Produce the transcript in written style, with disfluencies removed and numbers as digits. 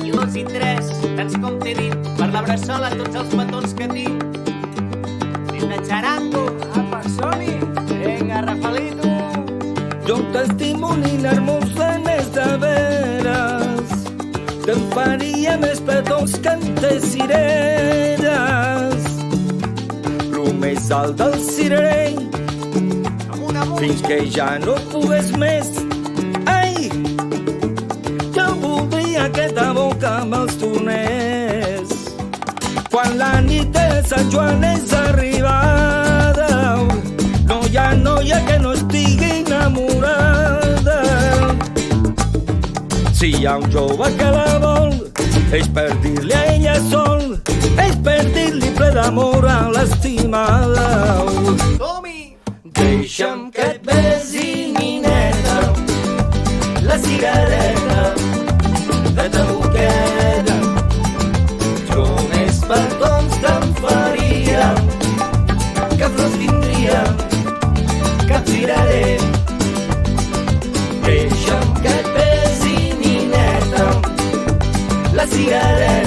I los indrets, tants com t'he dit, per la bressola tots els petons que tinc. Des de xarango, apa, som-hi! Vinga, Rafaelito! Jo un testimoni hermosa més de veres, te'n faria més petons que en té cireres. Lo més alt del cirerer, fins que ja no pugues més. Ai! Jo voldria aquesta boca amb els torners. Quan la nit de Sant Joan és arribada, no hi ha noia que no estigui enamorada. Si hi ha un jove que la vol, és per dir-li a ella sol, és per dir-li ple d'amor a l'estimada. Som-hi! Deixa'm que et besi, nineta, la cigareta de ta boqueta. Jo més petons te'n faria, que flors tindria, que et giraré. Deixa'm que et besi, nineta, la cigareta